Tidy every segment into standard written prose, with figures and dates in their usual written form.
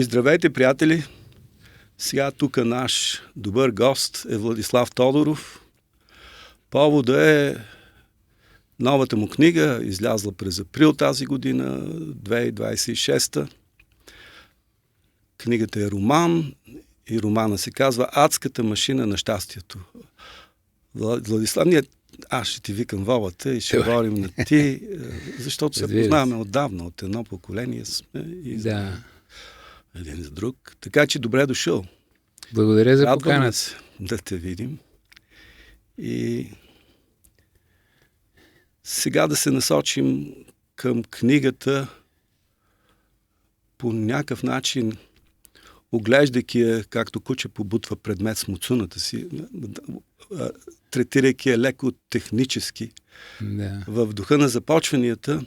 Здравейте, приятели! Сега тук наш добър гост е Владислав Тодоров. Повода е новата му книга, излязла през април тази година, 2026. Книгата е роман и романа се казва "Адската машина на щастието". Владислав, аз ще ти викам Волата и ще говорим на ти, защото се познаваме отдавна, от едно поколение сме и един за друг. Така че добре дошъл. Благодаря за поканата. Да те видим. И сега да се насочим към книгата по някакъв начин, оглеждайки я, както куче побутва предмет с муцуната си, третирайки я леко технически. Да. В духа на започванията,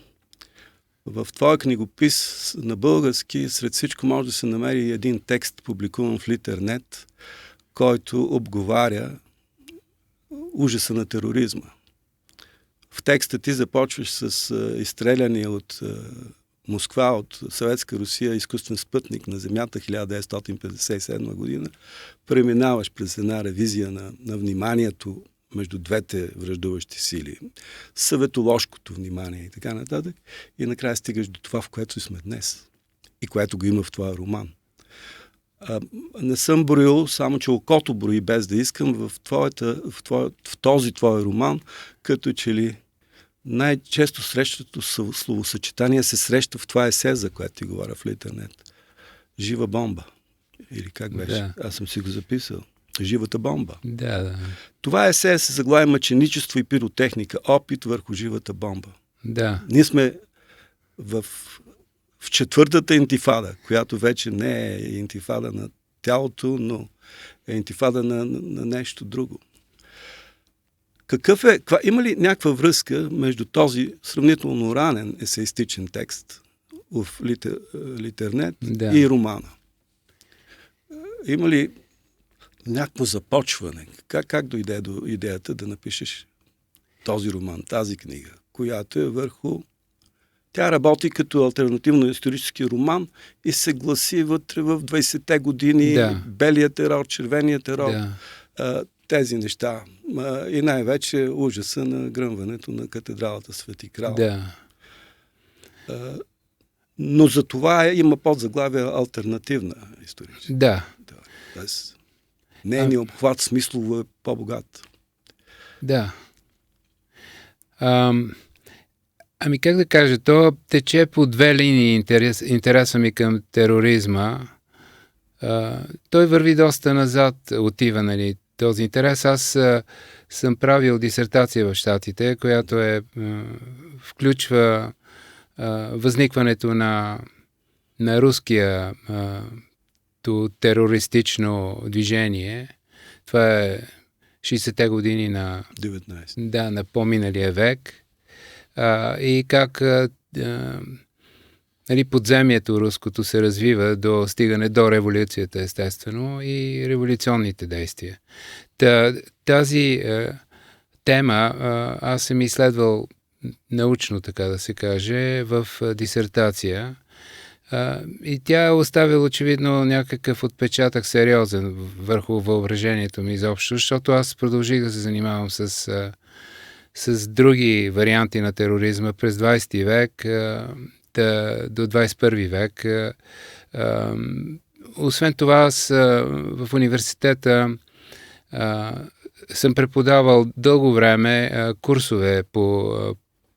в твоя книгопис на български, сред всичко може да се намери един текст, публикуван в Литернет, който обговаря ужаса на тероризма. В текста ти започваш с изстреляне от Москва, от Съветска Русия, изкуствен спътник на Земята 1957 година. Преминаваш през една ревизия на вниманието между двете враждуващи сили, съветоложкото внимание и така нататък. И накрая стигаш до това, в което сме днес и което го има в твоя роман. Не съм броил, само че окото брои без да искам в този твой роман, като че ли най-често срещато словосъчетание се среща в това есе, за което ти говоря в Литернет. Жива бомба. Или как беше? Да. Аз съм си го записал. Живата бомба. Да. Това есе се заглавя "Мъченичество и пиротехника. Опит върху живата бомба". Да. Ние сме в четвъртата интифада, която вече не е интифада на тялото, но е интифада на нещо друго. Има ли някаква връзка между този сравнително ранен есеистичен текст в Литернет и романа? Има ли някакво започване? Как дойде до идеята да напишеш този роман, тази книга, която е върху... Тя работи като алтернативно-исторически роман и се гласи вътре в 20-те години, белия терор, червения терор, тези неща. И най-вече ужаса на гръмването на катедралата Свети Крал. Да. Но за това има подзаглавие "Алтернативна историческа". Да. Тоест, нейният обхват смислово е по-богат. Да. Ами как да кажа, то тече по две линии интереса ми към тероризма. Той върви доста назад, отива, нали, този интерес. Аз съм правил дисертация в Щатите, която включва възникването на руския терористично движение. Това е 60-те години на 19. Да, на по-миналия век. И как подземието руското се развива до стигане до революцията, естествено, и революционните действия. Тази тема аз съм изследвал научно, така да се каже, в дисертация. И тя е оставила очевидно някакъв отпечатък сериозен върху въображението ми изобщо, защото аз продължих да се занимавам с други варианти на тероризма през 20 век до 21 век. Освен това, аз в университета съм преподавал дълго време курсове по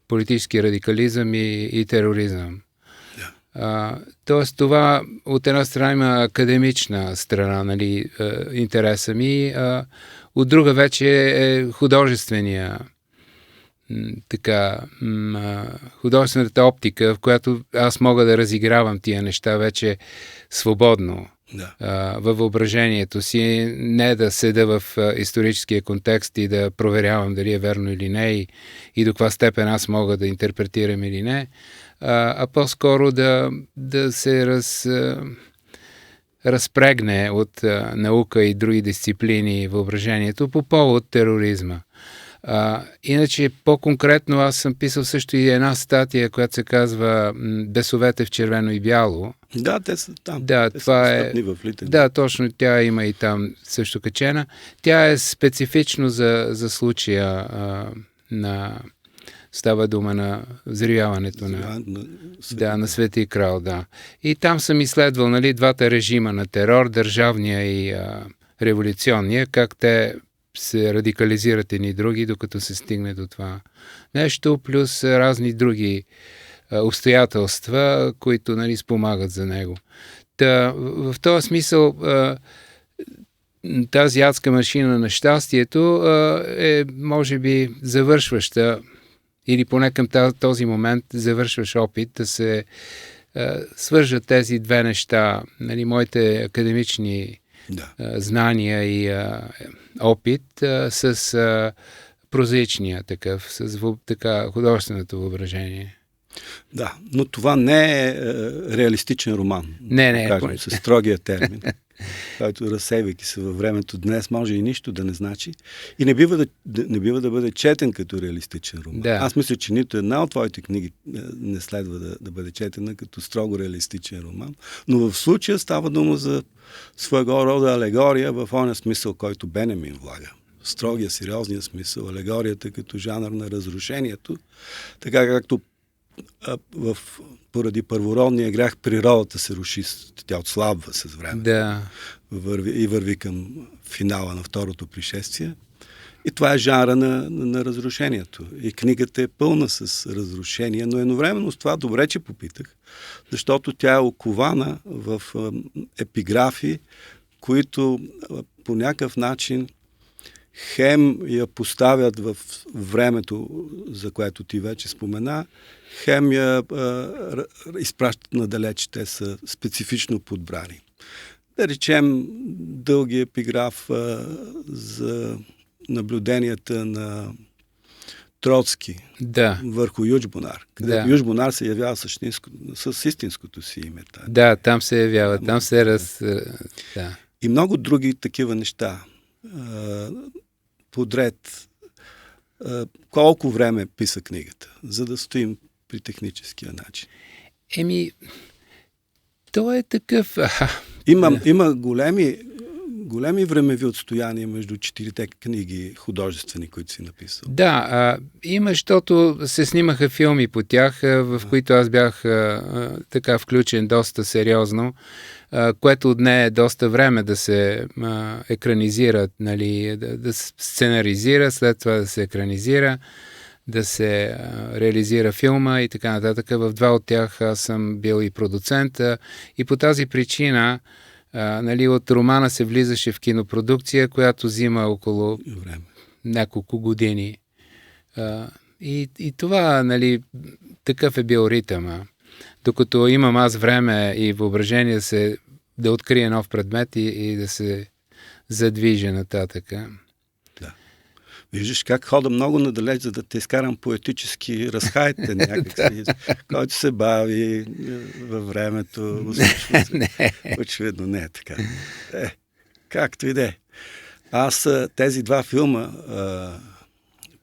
политически радикализъм и тероризъм. Тоест това от една страна има академична страна, нали, интереса ми, от друга вече е художествената оптика, в която аз мога да разигравам тия неща вече свободно във въображението си, не да седа в историческия контекст и да проверявам дали е верно или не и до каква степен аз мога да интерпретирам или не, а по-скоро да се разпрегне от наука и други дисциплини въображението по повод тероризма. Иначе, по-конкретно, аз съм писал също и една статия, която се казва "Бесовете в червено и бяло". Да, те са там. Да, те това са в Литър. Да, точно, тя има и там също качена. Тя е специфично за случая става дума на взривяването на Свети крал, да. И там съм изследвал, нали, двата режима на терор, държавния и революционния, как те се радикализират едни други, докато се стигне до това нещо, плюс разни други обстоятелства, които, нали, спомагат за него. В този смисъл тази адска машина на щастието е, може би, завършваща, или поне към този момент завършваш опит да се свържат тези две неща, нали, моите академични знания и опит с прозаичния такъв, с художественото въображение. Да, но това не е реалистичен роман. Не. Кажем, със строгия термин, който, разсейвайки се във времето днес, може и нищо да не значи. И не бива да бъде четен като реалистичен роман. Да. Аз мисля, че нито една от твоите книги не следва да бъде четена като строго реалистичен роман. Но в случая става дума за своего рода алегория в оня смисъл, който Бенемин влага. Строгия, сериозния смисъл, алегорията като жанр на разрушението, така както поради първородния грях природата се руши, тя отслабва с време. Да. Върви към финала на второто пришествие. И това е жанра на разрушението. И книгата е пълна с разрушения, но едновременно с това добре, че попитах, защото тя е окована в епиграфи, които по някакъв начин хем я поставят в времето, за което ти вече спомена, хем я изпращат надалеч, те са специфично подбрани. Да речем дълги епиграф за наблюденията на Троцки върху Ючбунар. Ючбунар се явява с истинското си име. Да, там се явява, там се да. И много други такива неща. Подред. Колко време писа книгата, за да стоим при техническия начин? То е такъв... Има големи времеви отстояния между 4-те книги художествени, които си написал. Да, има, защото се снимаха филми по тях, в които аз бях така включен доста сериозно, което отне е доста време да се екранизира, нали, да се сценаризира, след това да се екранизира, да се реализира филма и така нататък. В два от тях аз съм бил и продуцент и по тази причина нали, от романа се влизаше в кинопродукция, която взима около няколко години. И това, нали, такъв е бил ритъм. Докато имам аз време и въображение да открия нов предмет и да се задвижа нататък. Да. Виждаш как хода много надалеч, за да те изкарам поетически разхайте някакси, който се бави във времето. Очевидно не е така. Както и да е. Аз тези два филма,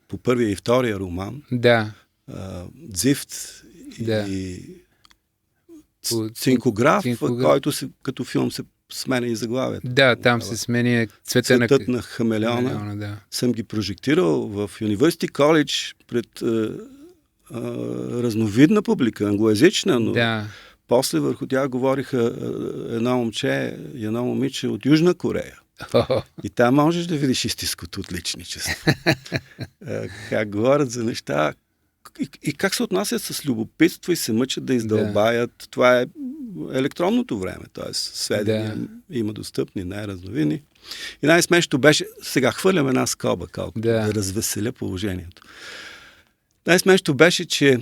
по първия и втория роман, Дзифт и Цинкограф, който като филм се сменя и заглавието. Да, там се смени Цветът на хамелеона. Съм ги прожектирал в University College пред разновидна публика, англоязична, но после върху тях говориха едно момче и едно момиче от Южна Корея. И там можеш да видиш истинското отличничество. Как говорят за неща и как се отнасят с любопитство и се мъчат да издълбаят. Това е електронното време, т.е. сведения има достъпни, най-разновидни. И най-смешното беше, сега хвърлям една скоба, колко да развеселя положението. Най-смешното беше, че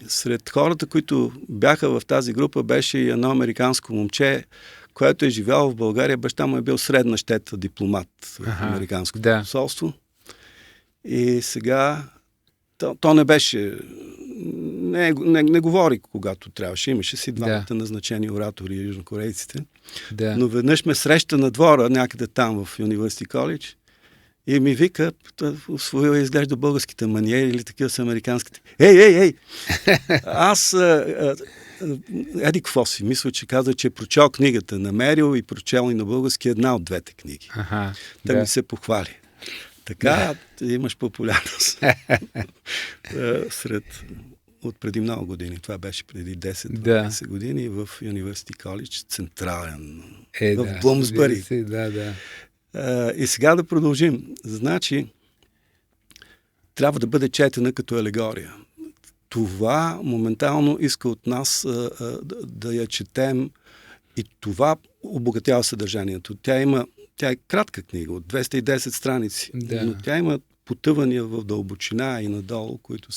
сред хората, които бяха в тази група, беше и едно американско момче, което е живяло в България. Баща му е бил средна щета дипломат в американското посолство. И сега то не беше... Не говори, когато трябваше. Имаше си двамата назначени оратори, южнокорейците. Но веднъж ме среща на двора, някъде там в University College, И ми вика, освоила изглежда българските маниери или такива са американските. Ей! Аз еди какво си, мисля, че каза, че е прочел книгата, намерил и прочел и на български една от двете книги. Та ми се похвали. Така имаш популярност от преди много години. Това беше преди 10-12 години в University College, централен, в Блумсбъри. И сега да продължим. Значи, трябва да бъде четена като алегория. Това моментално иска от нас да я четем и това обогатява съдържанието. Тя е кратка книга, от 210 страници, но тя има потъвания в дълбочина и надолу, които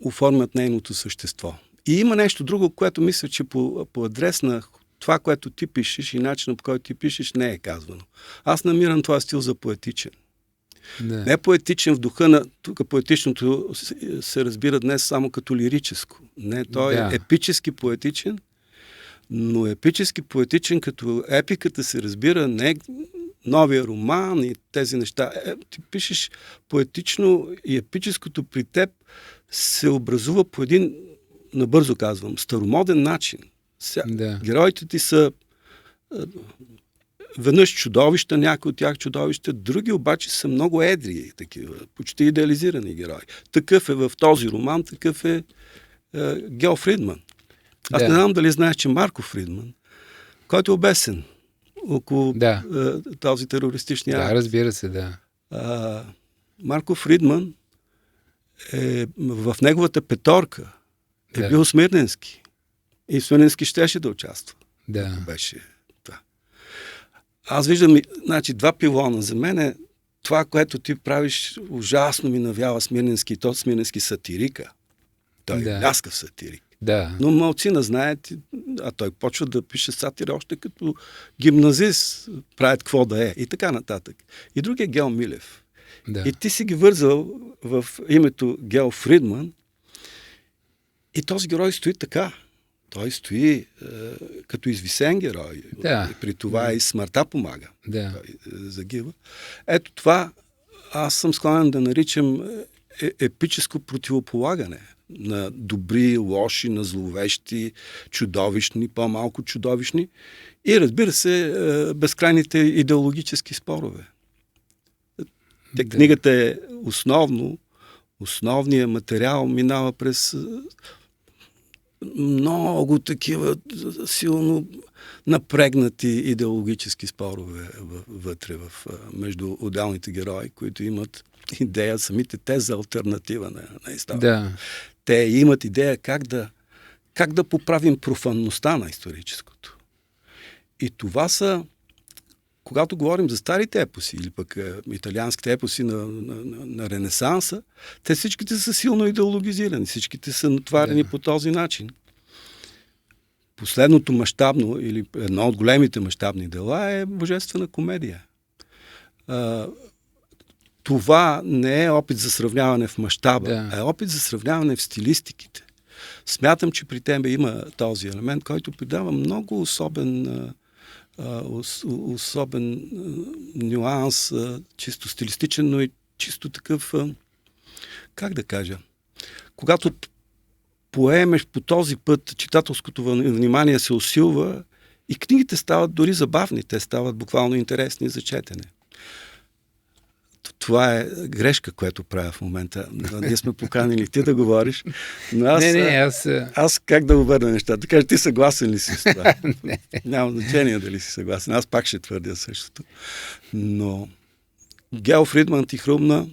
оформят нейното същество. И има нещо друго, което мисля, че по адрес на това, което ти пишеш и начинът, по който ти пишеш, не е казвано. Аз намирам това стил за поетичен. Не поетичен в духа на... Тук поетичното се разбира днес само като лирическо. Не, той е епически поетичен, но епически поетичен като епиката се разбира не новия роман и тези неща. Ти пишеш поетично и епическото при теб се образува по един, набързо казвам, старомоден начин. Героите ти са веднъж чудовища, някои от тях чудовища, други обаче са много едри, такива, почти идеализирани герои. Такъв е в този роман, такъв е Гео Фридман. Аз не знам дали знаеш, че Марко Фридман, който е обесен около този терористичния акт. Разбира се, Марко Фридман в неговата петорка бил Смирненски. И Смирненски щеше да участва. Беше това. Аз виждам, два пилона. За мен е това, което ти правиш, ужасно ми навява Смирненски. Тот Смирненски сатирика. Той е ляскав сатирик. Но малцина знаят, а той почва да пише сатира още като гимназист, правят какво да е и така нататък. И друг е Гео Милев. И ти си ги вързал в името Гео Фридман и този герой стои така. Той стои като извисен герой. И при това и смъртта помага. Той загива. Ето това аз съм склонен да наричам епическо противополагане на добри, лоши, на зловещи, чудовищни, по-малко чудовищни и разбира се безкрайните идеологически спорове. Книгата е основният материал минава през много такива силно напрегнати идеологически спорове вътре между отделните герои, които имат идея, самите те за алтернатива на историята. Те имат идея как да поправим профанността на историческото. И това са, когато говорим за старите епоси или пък италианските епоси на Ренесанса, те всичките са силно идеологизирани, всичките са натварени по този начин. Последното мащабно или едно от големите мащабни дела е Божествена комедия. Това не е опит за сравняване в мащаба, а е опит за сравняване в стилистиките. Смятам, че при тебе има този елемент, който придава много особен нюанс, чисто стилистичен, но и чисто такъв, как да кажа, когато поемеш по този път, читателското внимание се усилва и книгите стават дори забавни, те стават буквално интересни за четене. Това е грешка, която правя в момента. Ние сме поканили ти да говориш, но аз как да обърна нещата? Кажа, ти съгласен ли си с това? Няма значение дали си съгласен. Аз пак ще твърдя същото. Но Гео Фридман ти хрумна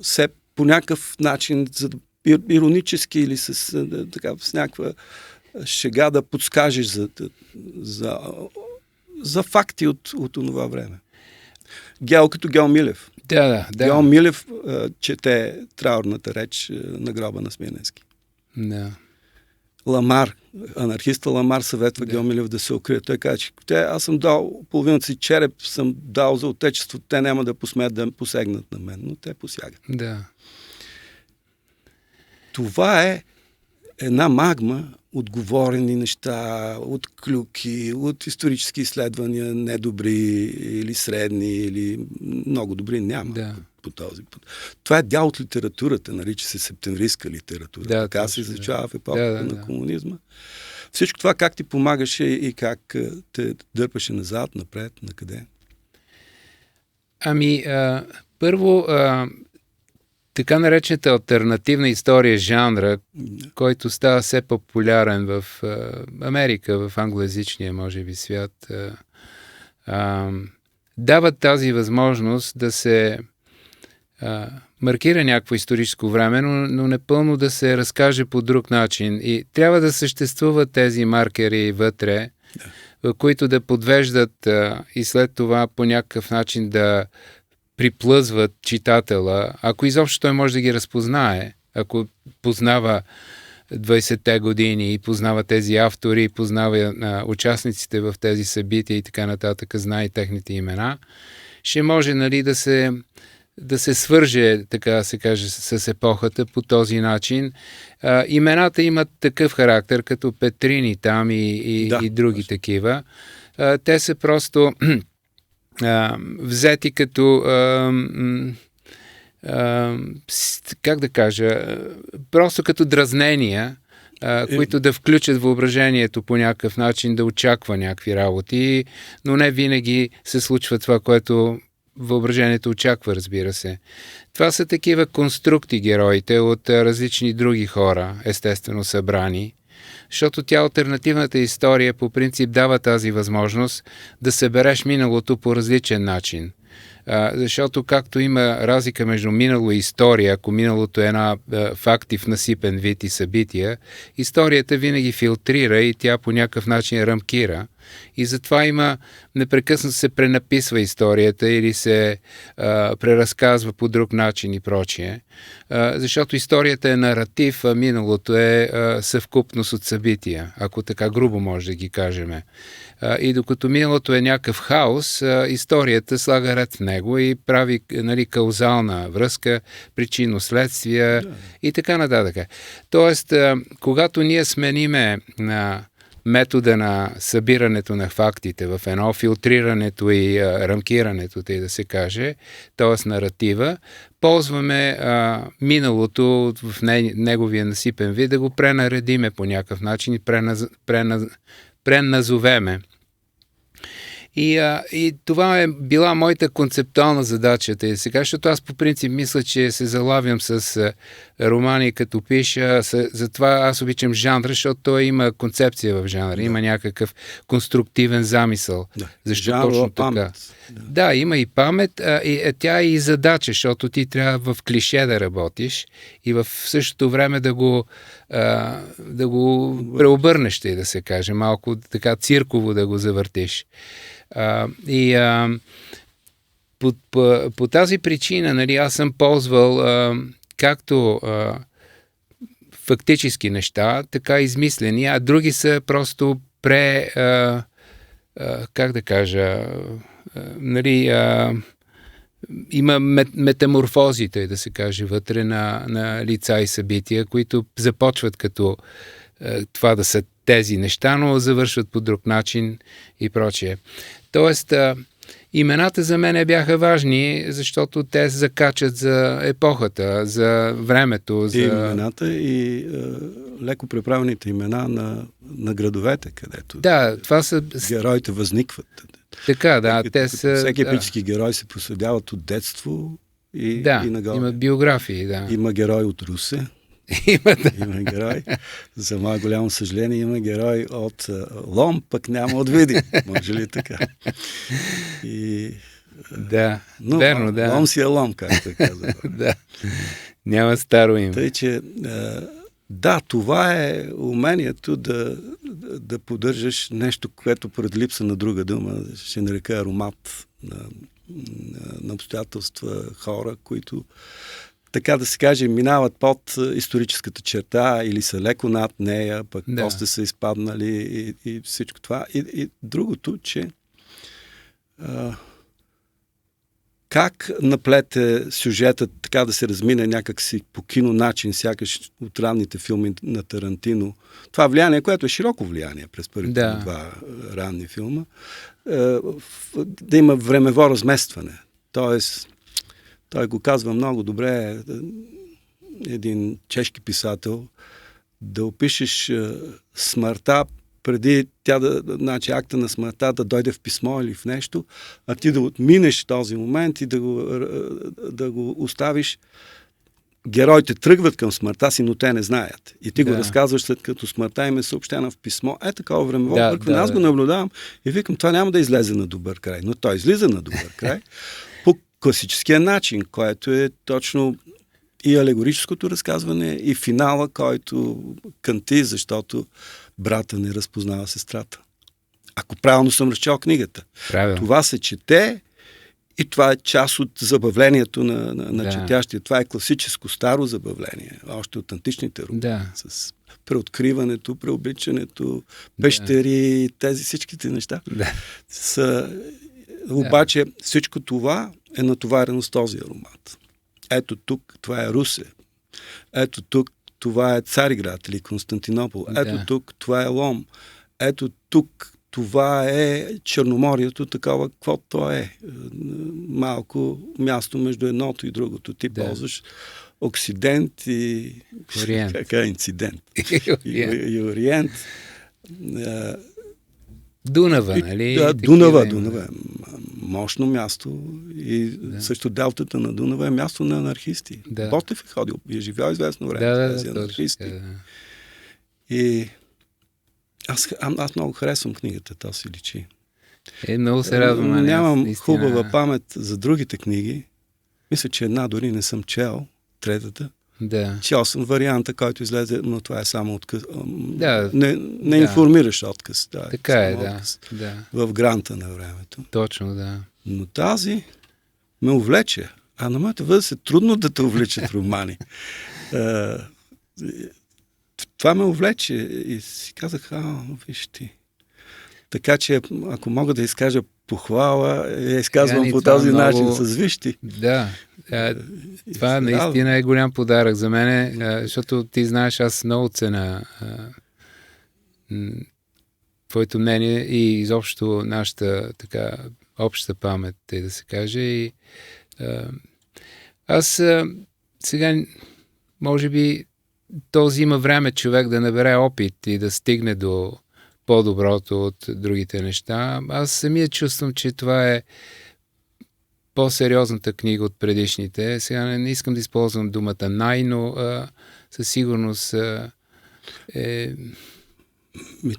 все по някакъв начин, иронически или с някаква шега да подскажеш за факти от това време. Гео като Гео Милев. Гео Милев чете траурната реч на гроба на Смирненски. Ламар, анархиста Ламар съветва Гео Милев да се укрие. Той каза, че аз съм дал половината си череп, съм дал за отечеството, те няма да посмеят да посегнат на мен, но те посягат. Това е една магма от говорени неща, от клюки, от исторически изследвания, недобри или средни, или много добри няма. Да. По този път. Това е дял от литературата, нарича се септемвристка литература. Да, така точно, се изучава в епохата на комунизма. Всичко това как ти помагаше и как те дърпаше назад, напред, накъде? Ами, първо, така наречената алтернативна история жанра, който става все популярен в Америка, в англоязичния, може би, свят, дава тази възможност да се маркира някакво историческо време, но непълно да се разкаже по друг начин. И трябва да съществуват тези маркери вътре, които да подвеждат и след това по някакъв начин да приплъзват читателя, ако изобщо той може да ги разпознае, ако познава 20-те години и познава тези автори, познава участниците в тези събития и така нататък, знае техните имена, ще може, нали, да се свърже, така да се каже, с епохата по този начин. Имената имат такъв характер, като Петрини там и други такива. Те са просто взети като как да кажа, просто като дразнения, които да включат въображението по някакъв начин, да очаква някакви работи, но не винаги се случва това, което въображението очаква, разбира се. Това са такива конструкти героите от различни други хора, естествено събрани, защото тя алтернативната история по принцип дава тази възможност да събереш миналото по различен начин. Защото както има разлика между минало и история, ако миналото е една факти в насипен вид и събития, историята винаги филтрира и тя по някакъв начин рамкира. И затова има непрекъснато се пренаписва историята или се преразказва по друг начин и прочие. Защото историята е наратив, а миналото е съвкупност от събития, ако така грубо може да ги кажем. И докато миналото е някакъв хаос, историята слага ред в него и прави, нали, каузална връзка, причинно-следствия и така нататък. Тоест, когато ние смениме на метода на събирането на фактите в едно, филтрирането и рамкирането, тъй да се каже, т.е. наратива, ползваме миналото в неговия насипен вид, да го пренаредиме по някакъв начин и преназовеме. И това е била моята концептуална задача. И сега, защото аз по принцип мисля, че се залавям с романи, като пиша. Затова аз обичам жанра, защото той има концепция в жанра. Има някакъв конструктивен замисъл. Защо точно така? Да, има и памет. Тя е и задача, защото ти трябва в клише да работиш и в същото време да го преобърнеш, и да се каже, малко така цирково да го завъртиш. По тази причина, нали, аз съм ползвал както фактически неща, така измислени, а други са просто как да кажа, нали, има метаморфозите, да се каже, вътре на лица и събития, които започват като това да са тези неща, но завършват по друг начин и прочее. Тоест, имената за мен бяха важни, защото те се закачат за епохата, за времето. И имената, и леко преправените имена на градовете, където това са героите възникват. Така, да. Те са, всеки епически герой се проследяват от детство и нагоре. Имат биографии, да. Има герой от Русе. Има герой. За мое голямо съжаление има герой от Лом, пък няма от Видин. Може ли така? Но, верно, да. Лом си е Лом, както е казал. Да. Няма старо име. Тъй, че това е умението да поддържаш нещо, което поради липса на друга дума ще нарека аромат на обстоятелства, хора, които, така да се каже, минават под историческата черта или са леко над нея, пък после са изпаднали и всичко това. И другото, че как наплете сюжетът така да се размине някакси по кино начин, сякаш от ранните филми на Тарантино. Това влияние, което е широко влияние през първите два ранни филма, да има времево разместване. Тоест, той го казва много добре, един чешки писател, да опишеш смъртта преди тя значи акта на смъртта да дойде в писмо или в нещо, а ти да отминеш този момент и да го оставиш. Героите тръгват към смъртта си, но те не знаят. И ти го разказваш след като смъртта им е съобщена в писмо. Такова времево бъркване. Аз го наблюдавам и викам, това няма да излезе на добър край. Но той излиза на добър край по класическия начин, който е точно и алегорическото разказване, и финала, който кънти, защото брата не разпознава сестрата. Ако правилно съм разчел книгата. Правилно. Това се чете и това е част от забавлението на четящия. Това е класическо старо забавление, още от античните романи. С преоткриването, преобличането, пещери, тези всичките неща. Обаче всичко това е натоварено с този аромат. Ето тук, това е Русе. Ето тук, това е Цариград или Константинопол. Ето тук, това е Лом. Ето тук, това е Черноморието, такова, каквото то е. Малко място между едното и другото. Ти ползваш Оксидент и инцидент. И Ориент. Дунава, нали? Дунава. Мощно място. И също делтата на Дунава е място на анархисти. Ботев е ходил и е живял известно време тези анархисти. И аз много харесвам книгата, то си личи. Много се радвам. Нямам хубава памет за другите книги. Мисля, че една дори не съм чел, третата. Чел съм варианта, който излезе, но това е само отказ. Не информираш отказ. Така е, в гранта на времето. Точно, да. Но тази ме увлече. А на моята възраст е трудно да те увлечат романи. Това ме увлече и си казах, виж ти. Така че, ако мога да изкажа похвала, я изказвам по този начин с вижти. Това наистина е голям подарък за мен, защото ти знаеш, аз много цена твоето мнение и изобщо нашата така обща памет, да се каже. И аз сега, може би, този има време човек да набере опит и да стигне до по-доброто от другите неща. Аз самия чувствам, че това е по-сериозната книга от предишните. Сега не искам да използвам думата но със сигурност е...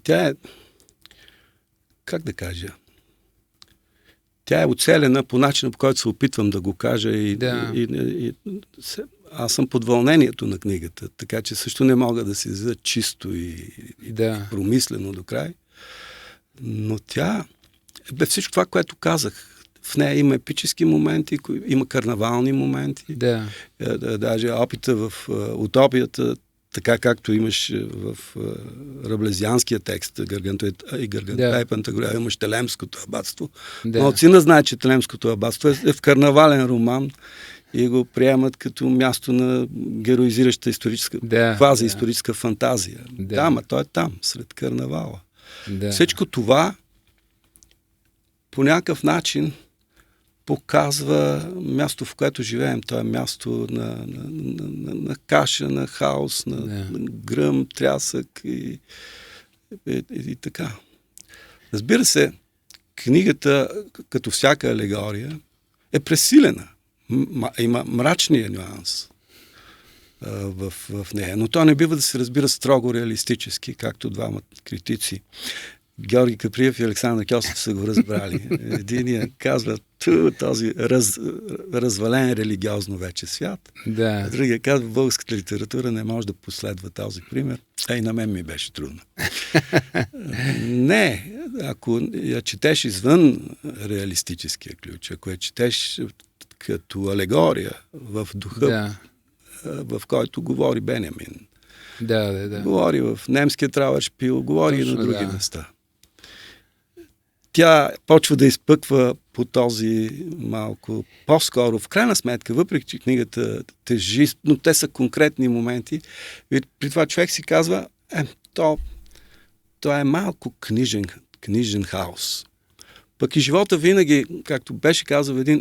Тя е... Как да кажа? Тя е оцелена по начина, по който се опитвам да го кажа аз съм под вълнението на книгата, така че също не мога да се излиза чисто и промислено до край. Но тя всичко това, което казах. В нея има епически моменти, има карнавални моменти. Даже опита в утопията, така както имаш в раблезианския текст, Гаргантюа и Пантагруел, имаш Телемското абатство. Малцина знае, че Телемското абатство е в карнавален роман и го приемат като място на героизираща историческа, квазиисторическа фантазия. Ама той е там, сред карнавала. Всичко това по някакъв начин показва място, в което живеем. То е място на каша, на хаос, на гръм, трясък и така. Разбира се, книгата, като всяка алегория, е пресилена. Има мрачния нюанс в нея. Но то не бива да се разбира строго реалистически, както двама критици. Георги Каприев и Александър Кьосев са го разбрали. Единия казва този развален религиозно вече свят. А другия казва, българската литература не може да последва този пример. И на мен ми беше трудно. Не, ако я четеш извън реалистическия ключ, ако я четеш като алегория в духа, в който говори Бенямин, говори в немския Трауершпил, говори и на други места. тя почва да изпъква по този малко по-скоро. В крайна сметка, въпреки че книгата тежи, но те са конкретни моменти, и при това човек си казва, то е малко книжен хаос. Пък и живота винаги, както беше казал един,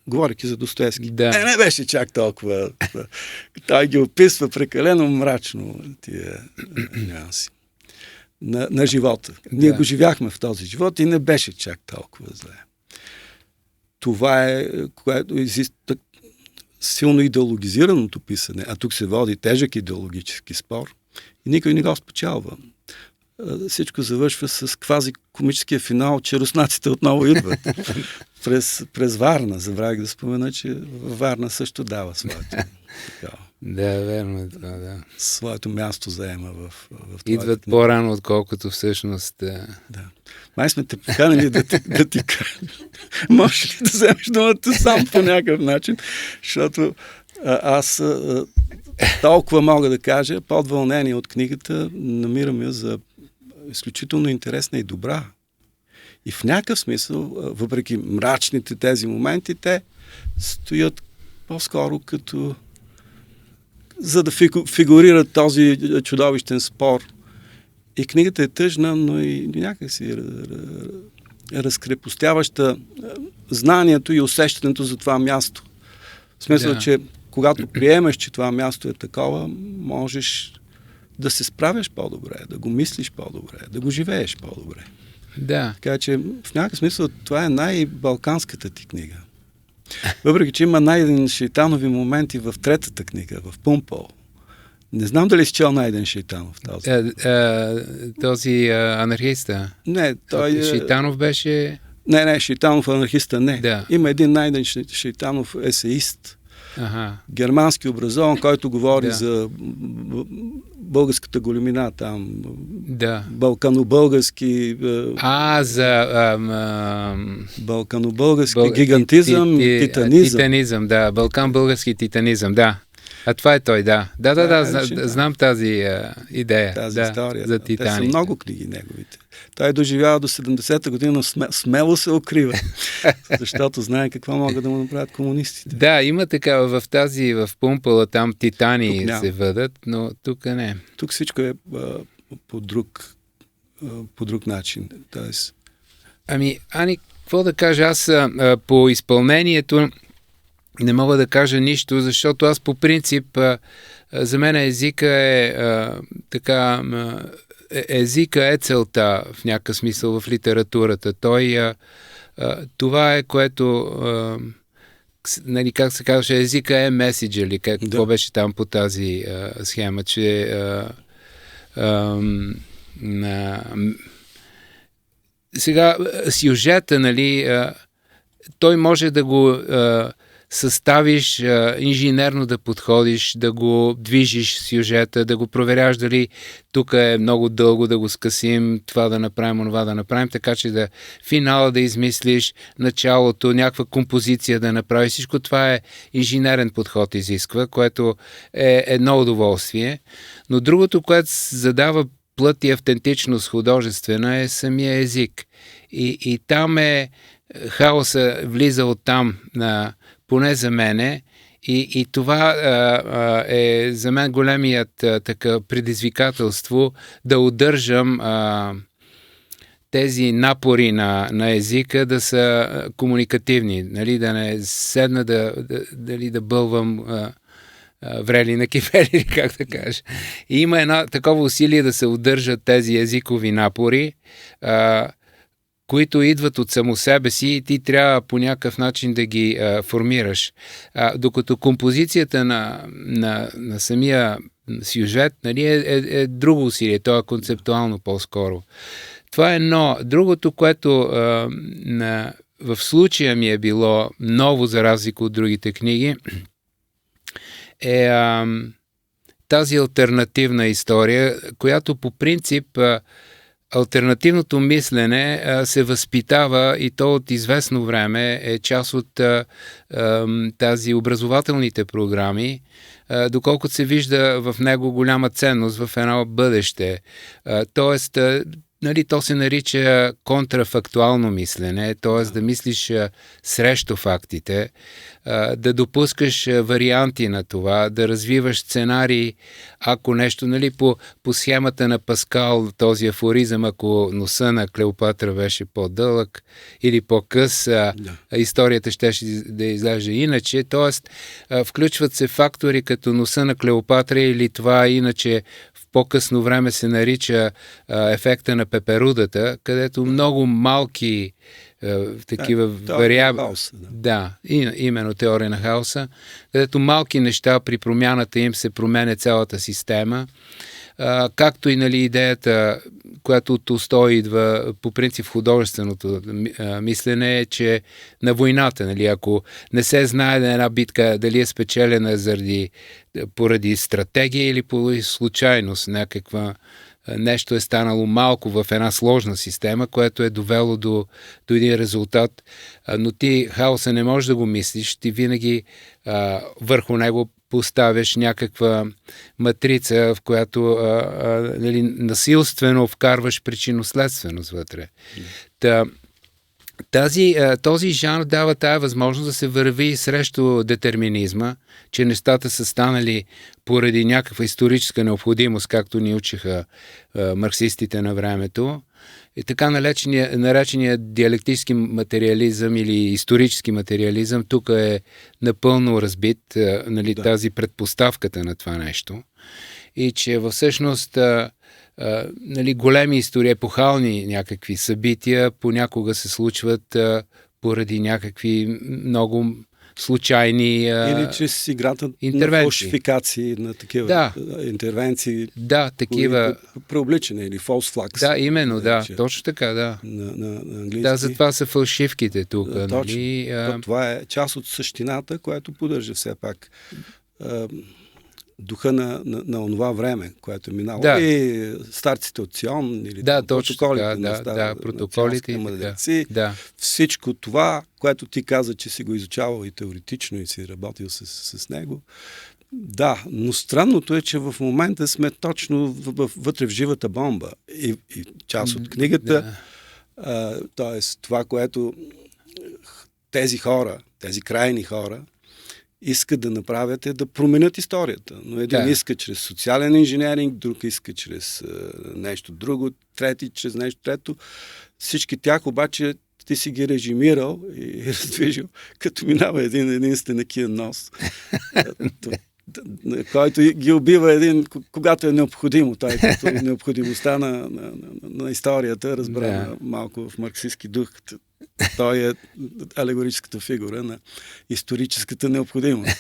говорейки за Достоевски, не беше чак толкова. Той ги описва прекалено мрачно тия нюанси на живота. Ние го живяхме в този живот и не беше чак толкова зле. Това е, което изисква силно идеологизираното писане, а тук се води тежък идеологически спор и никой не го спечелва. Всичко завършва с квази-комическия финал, че руснаците отново идват. през Варна. Забравих да спомена, че Варна също дава своето. Да, верно е това, да. Своето място заема в идват по-рано, отколкото всъщност. Да. Май сме те поканали да ти кажа. Можеш ли да вземеш думата сам по някакъв начин? Защото аз толкова мога да кажа, под вълнение от книгата, намирам я за изключително интересна и добра. И в някакъв смисъл, въпреки мрачните тези моменти, те стоят по-скоро като за да фигурират този чудовищен спор. И книгата е тъжна, но и някакси разкрепостяваща знанието и усещането за това място. В смисъл, че когато приемеш, че това място е такова, можеш да се справяш по-добре, да го мислиш по-добре, да го живееш по-добре. Да. Така че в някакъв смисъл това е най-балканската ти книга. Въпреки че има най-един шейтанови моменти в третата книга, в Пумпол. Не знам дали си чел Найден Шейтанов този. Този анархиста. Не, той... Шейтанов беше... Не, Шейтанов анархиста не. Да. Има един Найден Шейтанов есеист. Германски образован, който говори за българската големина там. Да. Балкано-български... балкано-български гигантизъм, титанизъм. Титанизъм, да. Балкан-български титанизъм, да. А това е той, да. Знам тази идея. Тази история. За Титаник. Те са много книги неговите. Той доживява до 70-та година, смело се укрива, защото знае какво могат да му направят комунистите. Да, има такава в Пумпала, там титани се въдат, но тук не. Тук всичко е по друг начин. Тоест... Ани, какво да кажа? Аз по изпълнението не мога да кажа нищо, защото аз по принцип за мен езика е така... Езика е целта в някакъв смисъл в литературата. Това е което как се казваше, езика е меседж, или какво беше там по тази схема, че сега сюжета, той може да го съставиш, инженерно да подходиш, да го движиш сюжета, да го проверяш дали тук е много дълго да го скъсим, това да направим, онова да направим, така че да финала да измислиш, началото, някаква композиция да направиш. Всичко това е инженерен подход изисква, което е едно удоволствие. Но другото, което задава плът и автентичност художествена, е самия език. И там хаоса влиза оттам, поне за мене, и това е за мен големият така предизвикателство да удържам тези напори на езика да са комуникативни, да не седна да бълвам врели на кифели, как да кажа. И има едно такова усилие да се удържат тези езикови напори, които идват от само себе си и ти трябва по някакъв начин да ги формираш. Докато композицията на самия сюжет е друго усилие, то е концептуално по-скоро. Това е едно. Другото, което в случая ми е било ново за разлика от другите книги, е тази алтернативна история, която по принцип алтернативното мислене се възпитава и то от известно време е част от тази образователните програми, доколкото се вижда в него голяма ценност в едно бъдеще. Тоест, нали, то се нарича контрафактуално мислене, т.е. да мислиш срещу фактите, да допускаш варианти на това, да развиваш сценарии, ако нещо, нали, по схемата на Паскал, този афоризъм, ако носа на Клеопатра беше по-дълъг или по-къс, историята щеше да изглежда иначе, т.е. включват се фактори като носа на Клеопатра или това иначе в по-късно време се нарича ефекта на пеперудата, където много малки такива вариабли. Да, именно теория на хаоса, където малки неща при промяната им се променя цялата система. Както и, нали, идеята, която от Толстой идва по принцип художественото мислене, е, че на войната, нали, ако не се знае на една битка дали е спечелена поради стратегия или по случайност, някаква нещо е станало малко в една сложна система, което е довело до един резултат, но ти хаоса не можеш да го мислиш, ти винаги върху него поставяш някаква матрица, в която нали, насилствено вкарваш причинно-следственост вътре. Този жанр дава тая възможност да се върви срещу детерминизма, че нещата са станали поради някаква историческа необходимост, както ни учиха марксистите на времето. И така наречения диалектически материализъм или исторически материализъм тук е напълно разбит, нали, тази предпоставката на това нещо. И че всъщност нали, големи истории, епохални някакви събития понякога се случват поради някакви много случайни или чрез играта на фалшификации, на такива интервенции. Да, такива. Преобличане или false flags. Да, именно, точно така, да. На английски. Да, затова са фалшивките тук. Точно. Нали? Това е част от същината, която поддържа все пак духа на онова време, което е минало. Да. И старците от Сион, или протоколите протоколите мъдреци. Всичко това, което ти каза, че си го изучавал и теоретично и си работил с него. Да, но странното е, че в момента сме точно вътре в живата бомба. И част от книгата, т.е. това, което тези хора, тези крайни хора, искат да направят, е да променят историята. Но един иска чрез социален инженеринг, друг иска чрез нещо друго, трети чрез нещо трето. Всички тях обаче ти си ги режимирал и раздвижил, като минава един стенекиен нос, който ги убива когато е необходимо. Той като необходимостта на историята, разбрана малко в марксистски дух. Той е алегорическата фигура на историческата необходимост.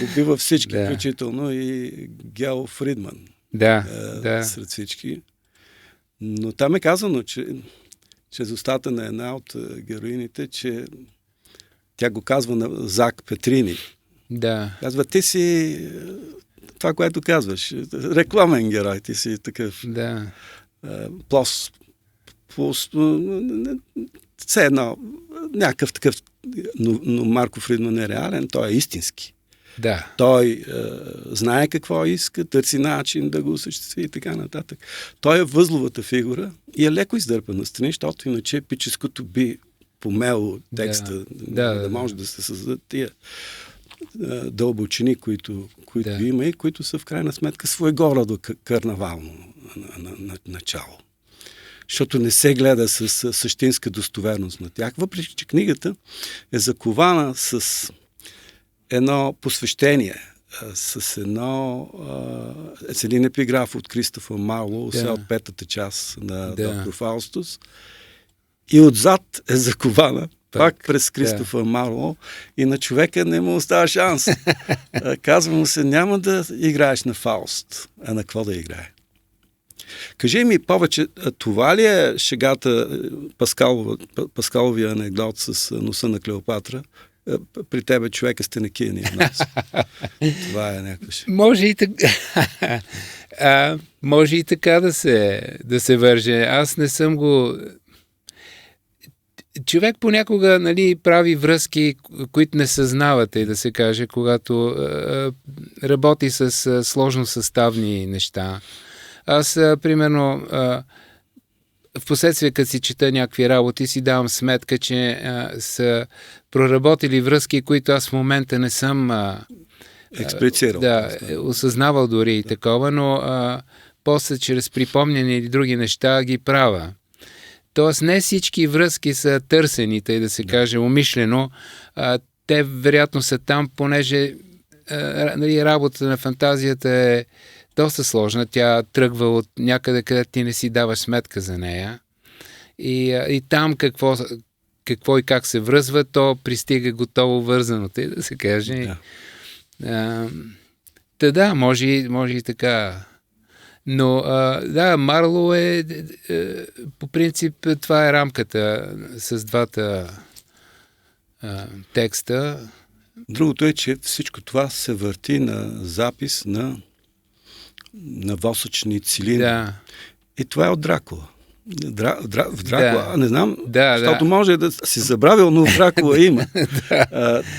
Убива всички, включително и Гео Фридман. Сред всички. Но там е казано, че чрез устата на една от героините, че тя го казва на Зак Петрини. Казва, ти си това, което казваш. Рекламен герой, ти си такъв. Все едно, някакъв такъв, но Марко Фридман е реален, той е истински. Той знае какво иска, търси начин да го осъществи и така нататък. Той е възловата фигура и е леко издърпан настрани, защото иначе епическото би помело текста, да може да се създадат тия дълбочини, които има и които са в крайна сметка своего карнавално начало. Защото не се гледа с същинска достоверност на тях, въпреки че книгата е закована с едно посвещение, с един епиграф от Кристофър Марлоу, от петата част на доктор Фаустус, и отзад е закована пак през Кристофър Марлоу и на човека не му остава шанс. Казва му се, няма да играеш на Фауст, а на какво да играе. Кажи ми повече, това ли е шегата, Паскаловия анекдот с носа на Клеопатра? При тебе човека сте на кияния нос. Това е някакъв. Може и така да се върже. Аз не съм го... Човек понякога, нали, прави връзки, които не съзнавате, и да се каже, когато работи с сложно съставни неща. Аз, примерно, впоследствие, като си чета някакви работи, си давам сметка, че са проработили връзки, които аз в момента не съм експлицирал. Осъзнавал дори и такова, но после чрез припомняне или други неща ги правя. Тоест не всички връзки са търсени, тъй да се каже умишлено. Те вероятно са там, понеже работата на фантазията е доста сложна. Тя тръгва от някъде, където ти не си даваш сметка за нея. И там какво и как се връзва, то пристига готово вързано, тъй да се каже. Може и така. Но Марло по принцип това е рамката с двата текста. Другото е, че всичко това се върти на запис на восъчни цилиндри. Да. И това е от Дракула. В Дракула, не знам, защото може да си забравил, но в Дракула има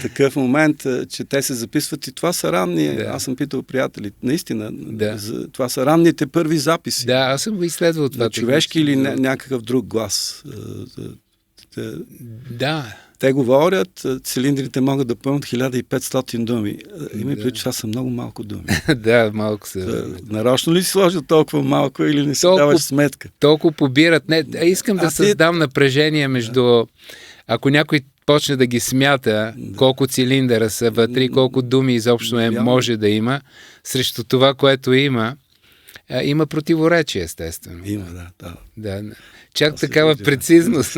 такъв момент, че те се записват и това са ранни, аз съм питал приятели, наистина, това са ранните първи записи. Да, аз съм го изследвал това. Човешки или някакъв друг глас. Да. Те говорят, цилиндрите могат да пълнат 1500 думи. Има и това са много малко думи. Да, малко са. Нарочно ли си сложил толкова малко или не си даваш сметка? Толкова побират. Не, искам да създам напрежение между... Ако някой почне да ги смята, колко цилиндъра са вътре, колко думи изобщо може да има, срещу това, което има противоречие, естествено. Има, да. Чак такава прецизност.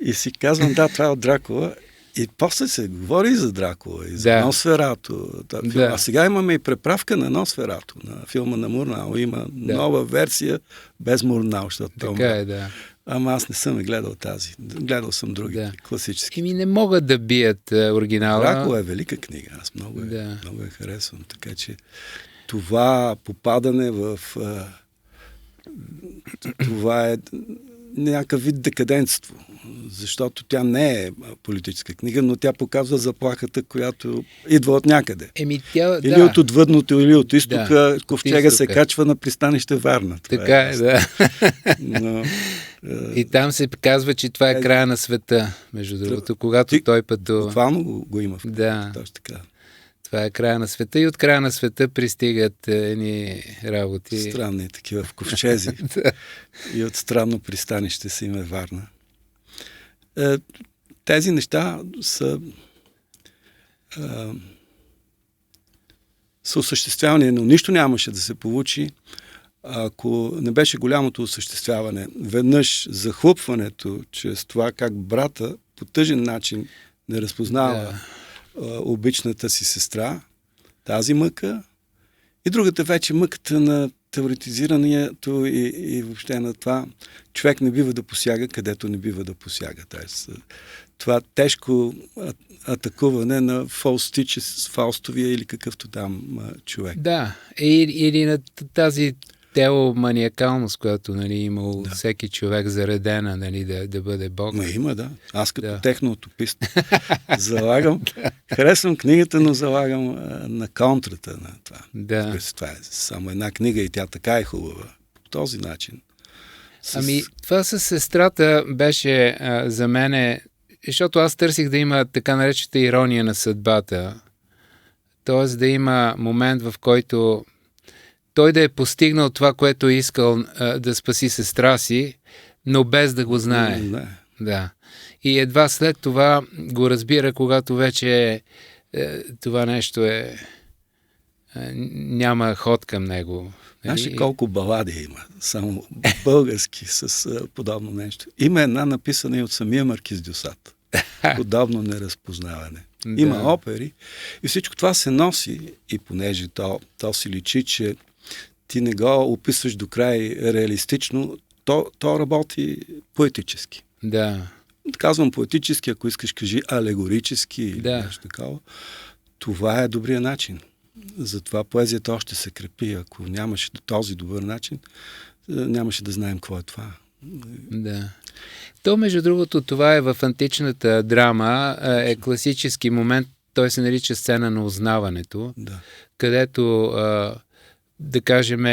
И си казвам, това е от Дракула. И после се говори за Дракула и за Носферато. А сега имаме и преправка на Носферато, на филма на Мурнау. Има нова версия без Мурнау, защото така е, да. Ама аз не съм гледал тази. Гледал съм други класически. Не могат да бият оригинала. Дракула е велика книга. Аз много я харесвам. Така че това попадане в... това е някакъв вид декадентство, защото тя не е политическа книга, но тя показва заплахата, която идва от някъде. Или от отвъдното, или от изтока. Ковчега се качва на пристанище Варна. Така е, Но, и там се казва, че това е края на света, между другото, когато той пътува. Буквално го има. Точно така. Това е края на света и от края на света пристигат едни работи. Странни такива в ковчези. И от странно пристанище си има Варна. Тези неща са осъществявани, но нищо нямаше да се получи, ако не беше голямото осъществяване. Веднъж захлупването, чрез това как брата по тъжен начин не разпознава обичната си сестра, тази мъка, и другата вече мъката на теоретизирането и въобще на това, човек не бива да посяга, където не бива да посяга. Това тежко атакуване на фаустовия или какъвто там човек. Да, или на тази теоманиакалност, която имал всеки човек заредена, да бъде Бог. Има, Аз като техноутопист залагам, харесвам книгата, но залагам на контрата на това. Това е само една книга и тя така е хубава. По този начин. Това с сестрата беше за мене, защото аз търсих да има така наречената ирония на съдбата. Т.е. да има момент, в който той да е постигнал това, което е искал да спаси сестра си, но без да го знае. Да. И едва след това го разбира, когато вече това нещо няма ход към него. Знаеш колко балади има, само български с подобно нещо. Има една написана и от самия Маркиз дю Сад. Подобно неразпознаване. Има опери и всичко това се носи, и понеже то си личи, че ти не го описваш до край реалистично, то работи поетически. Да. Казвам поетически, ако искаш кажи алегорически или нещо такова. Това е добрия начин. Затова поезията още се крепи. Ако нямаше този добър начин, нямаше да знаем какво е това. Да. То, между другото, това е в античната драма, е класически момент, той се нарича сцена на узнаването, където да кажем,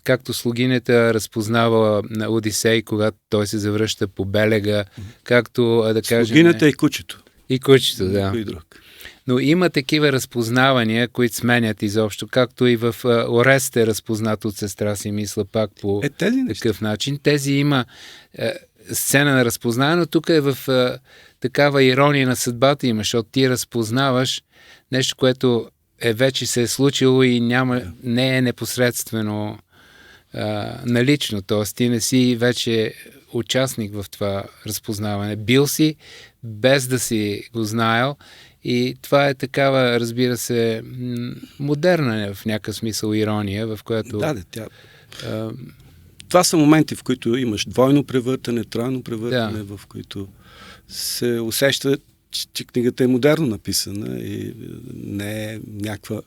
както слугинята разпознава на Одисей, когато той се завръща по белега, както да кажем... Слугинята и кучето. И кучето, да. И друг. Но има такива разпознавания, които сменят изобщо, както и в Орест е разпознат от сестра си, мисля, пак по такъв начин. Тези има сцена на разпознаване, но тук е в такава ирония на съдбата има, защото ти разпознаваш нещо, което вече се е случило и не е непосредствено налично. Т.е. ти не си вече участник в това разпознаване. Бил си, без да си го знаел. И това е такава, разбира се, модерна в някакъв смисъл ирония, в която... Това са моменти, в които имаш двойно превъртане, тройно превъртане, в които се усеща, че книгата е модерно написана и не е някаква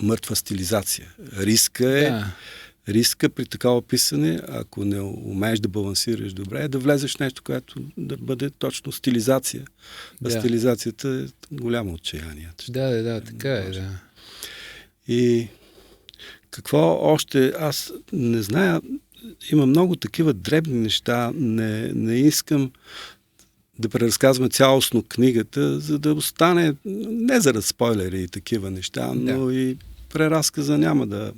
мъртва стилизация. Риска при такова писане, ако не умееш да балансираш добре, е да влезеш в нещо, което да бъде точно стилизация. Стилизацията е голямо отчаяние. Така е, да. И какво още? Аз не зная, има много такива дребни неща. Не искам да преразказваме цялостно книгата, за да остане, не заради спойлери и такива неща, но и преразказа няма да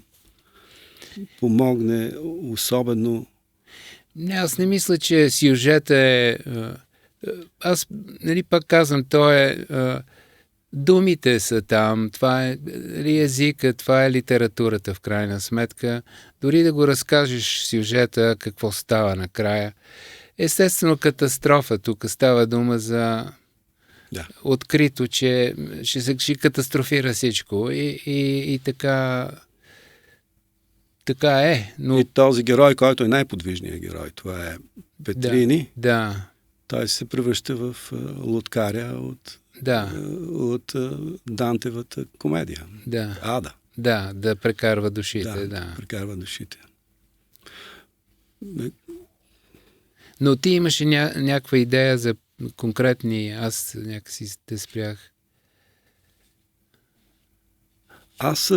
помогне особено. Аз не мисля, че сюжета е... Аз, пак казвам, думите са там, това е езика, това е литературата в крайна сметка. Дори да го разкажеш сюжета, какво става накрая. Естествено, катастрофа. Тук става дума за открито, че ще катастрофира всичко. И така... Така е. Но... И този герой, който е най-подвижният герой, това е Петрини. Той се превръща в лодкаря от Дантевата комедия. Ада. Да прекарва душите. Прекарва душите. Но ти имаше някаква идея за конкретни... Аз някакси те спрях. Аз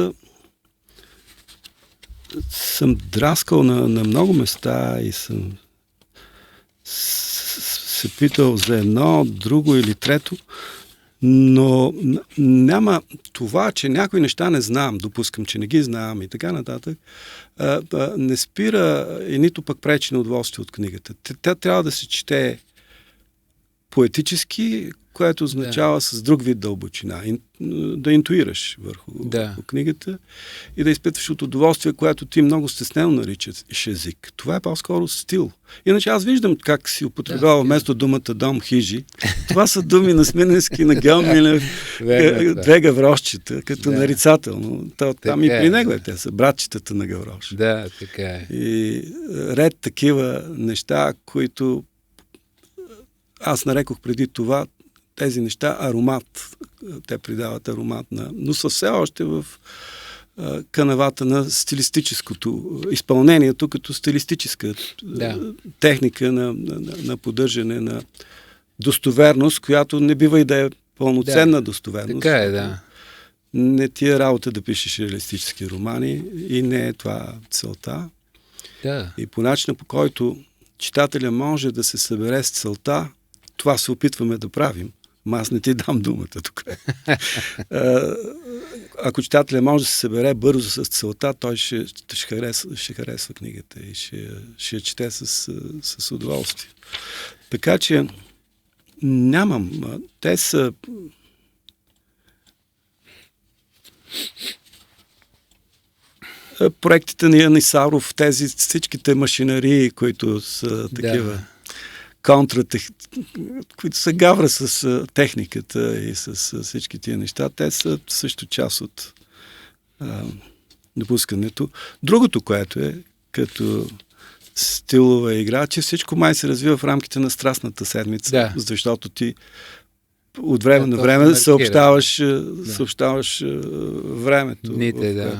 съм драскал на много места и съм се питал за едно, друго или трето, но няма това, че някои неща не знам, допускам, че не ги знам и така нататък, не спира и нито пък пречи на удоволствие от книгата. Тя трябва да се чете поетически, което означава с друг вид дълбочина. Да интуираш върху книгата и да изпитваш от удоволствие, което ти много стеснено наричаш език. Това е по-скоро стил. Иначе аз виждам как си употребява вместо думата дом хижи. Това са думи на Смирненски, на Гелмилев, две гаврошчета, като нарицателно. Там и при него те са братчетата на гаврош. Да, така е. И ред такива неща, които аз нарекох преди това тези неща аромат. Те придават аромат но са все още в канавата на стилистическото изпълнението, като стилистическа техника на поддържане на достоверност, която не бива и да е пълноценна достоверност. Така е, Не ти е работа да пишеш реалистически романи и не е това целта. И по начина, по който читателя може да се събере с целта, това се опитваме да правим. Аз не ти дам думата тук. Ако читателя може да се събере бързо с целта, той ще харесва книгата и ще я чете с удоволствие. Така че нямам. Те са... Проектите на Янисаров, всичките машинарии, които са такива които се гавра с техниката и с всички тия неща, те са също част от допускането. Другото, което е като стилова игра, че всичко май се развива в рамките на Страстната седмица, защото ти от време на време съобщаваш времето. Дните,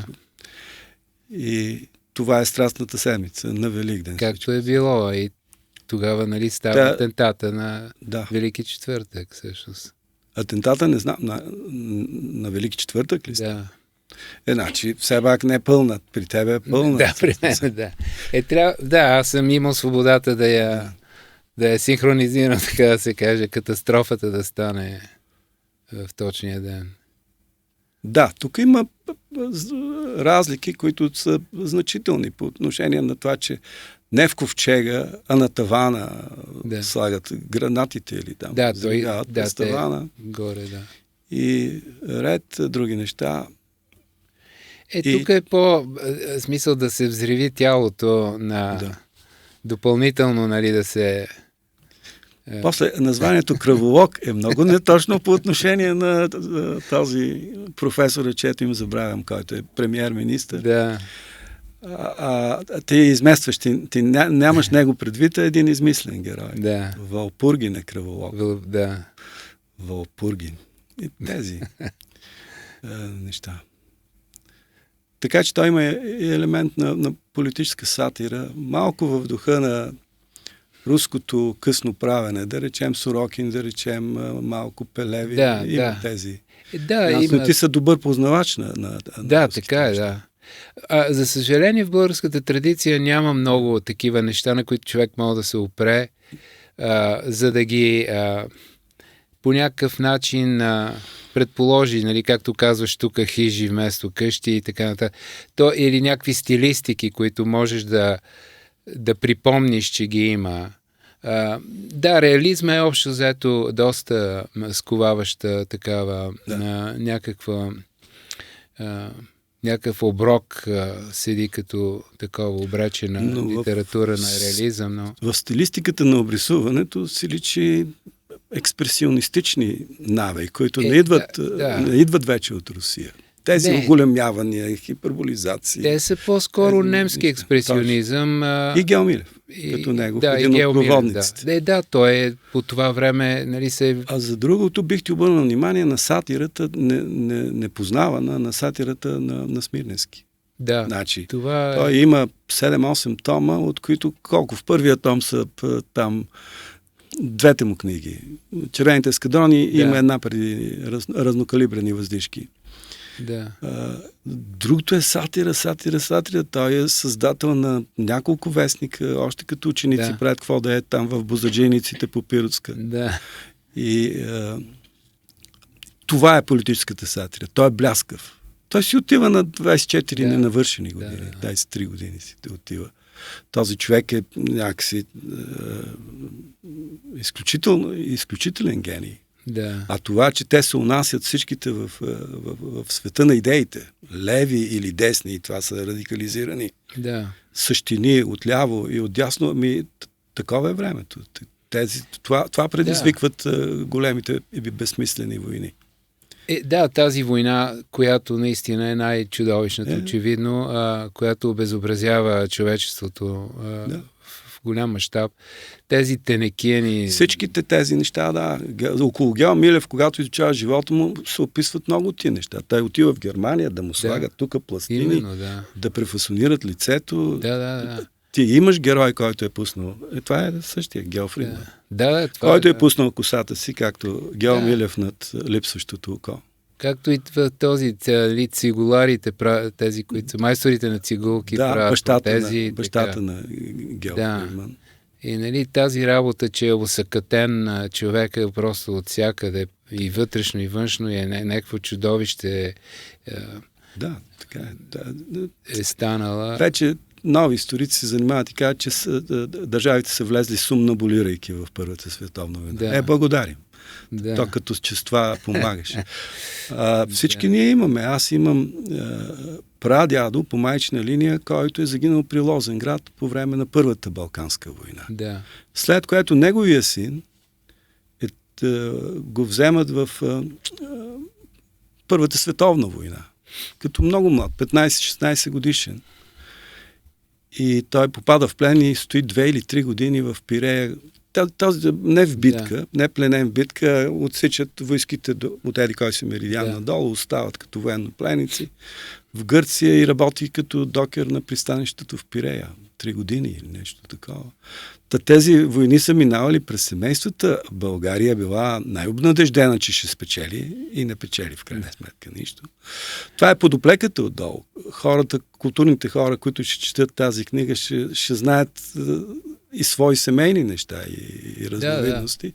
И това е Страстната седмица на Великден. Както е било и тогава, нали, става атентата на Велики четвъртък, всъщност. Атентата, не знам, на Велики четвъртък ли? Значи, все пак не е пълна. При тебе е пълна. Да, при мен, да. Аз съм имал свободата да я синхронизирам, така да се каже, катастрофата да стане в точния ден. Да, тук има разлики, които са значителни по отношение на това, че не в ковчега, а на тавана слагат гранатите или там. Да, тавана. Горе, да. И ред други неща. Тук е смисъл да се взриви тялото на допълнително, нали, да се... После названието кръволог е много неточно по отношение на този професор, чето им забравям, който е премиер-министър. Да. Ти изместваш, ти нямаш него предвид, един измислен герой. Да. Валпургин е кръволог. Да. Валпургин. И тези неща. Така че той има и елемент на политическа сатира, малко в духа на руското късно правене, да речем Сорокин, да речем малко Пелеви. Има тези. Ти са добър познавач на така е, да. За съжаление в българската традиция няма много такива неща, на които човек може да се опре, за да ги по някакъв начин предположи, нали, както казваш тук, хижи вместо къщи и така нататък. Или някакви стилистики, които можеш да припомниш, че ги има. Реализма е общо взето доста сковаваща такава някакъв оброк седи като такова обречена литература на реализъм. Но... В стилистиката на обрисуването си личи експресионистични навики, които не идват вече от Русия. Тези оголемявания, хиперболизации. Те са по-скоро немски експресионизъм. И Гео Милев, като него, един от проводниците. Той е по това време, нали се... А за другото бих ти обърнал внимание на сатирата, непознавана на сатирата на Смирненски. Да, значи, това... Той има 7-8 тома, от които колко в първия том са там двете му книги. Червените ескадрони има една преди разнокалибрени въздишки. Да. Другото е сатира. Той е създател на няколко вестника, още като ученици правят какво да е там в Бозаджийниците по Пиротска. Да. И това е политическата сатира. Той е бляскав. Той си отива на 24 ненавършени години. 23 години си отива. Този човек е някакси изключителен гений. Да. А това, че те се унасят всичките в света на идеите, леви или десни, и това са радикализирани същини отляво и отдясно, такова е времето. Това предизвикват големите и безсмислени войни. Тази война, която наистина е най-чудовищната, очевидно, която обезобразява човечеството в голям мащаб. Тези тенекиени... Всичките тези неща, около Гео Милев, когато изучава живота му, се описват много от тия неща. Той отива в Германия да му слагат тук пластини, да префасонират лицето. Ти имаш герой, който е пуснал. Това е същия Гео Фридман. Който е пуснал косата си, както Гео Милев над липсващото око. Както и този цигуларите, тези, които са майсторите на цигулки, бащата на Гео Фридман. И нали, тази работа, че е усъкатен човек е просто от всякъде, и вътрешно, и външно, и е някакво чудовище така е станала. Вече нови историци се занимават и казват, че държавите са влезли сумнабулирайки в Първата световна война. Благодарим. То като че с това помагаш. Всички ние имаме. Аз имам прадядо по майчина линия, който е загинал при Лозенград по време на Първата Балканска война. След което неговия син го вземат в Първата световна война. Като много млад, 15-16 годишен. И той попада в плен и стои 2 или 3 години в Пирея. Не в битка, не пленен в битка, отсичат войските от еди кой си меридиан надолу, остават като военнопленници в Гърция и работи като докер на пристанището в Пирея. 3 години или нещо такова. Тези войни са минавали през семействата. България е била най-обнадеждена, че ще спечели и не печели в крайна сметка нищо. Това е подоплеката отдолу. Хората, културните хора, които ще четат тази книга, ще знаят и свои семейни неща и разновидности.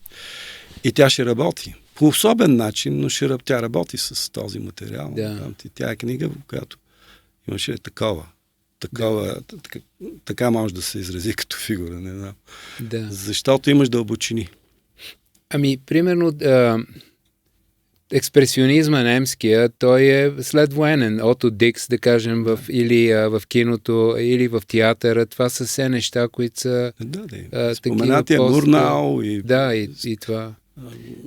И тя ще работи. По особен начин, но тя работи с този материал. Тя е книга, в която имаше така може да се изрази като фигура, не знам. Защото имаш дълбочини. Ами, примерно, експресионизма немския, той е следвоенен. Ото Дикс, да кажем, или в киното, или в театъра. Това са все неща, които са споменатия Мурнау и... Да, и това.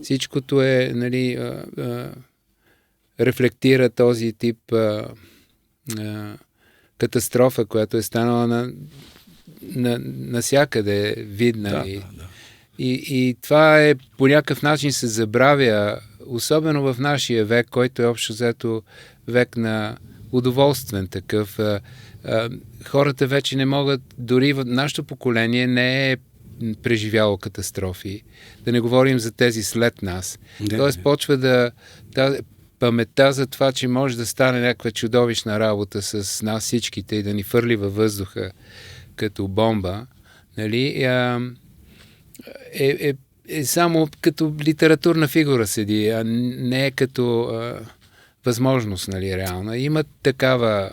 Всичкото е, нали, рефлектира този тип катастрофа, която е станала насякъде видна. И това е по някакъв начин се забравя, особено в нашия век, който е общо взето век на удоволствен такъв. Хората вече не могат, дори в нашето поколение не е преживяло катастрофи. Да не говорим за тези след нас. Тоест почва паметта за това, че може да стане някаква чудовищна работа с нас всичките и да ни фърли във въздуха като бомба, нали, е само като литературна фигура седи, а не е като възможност, нали, реална. Има такава...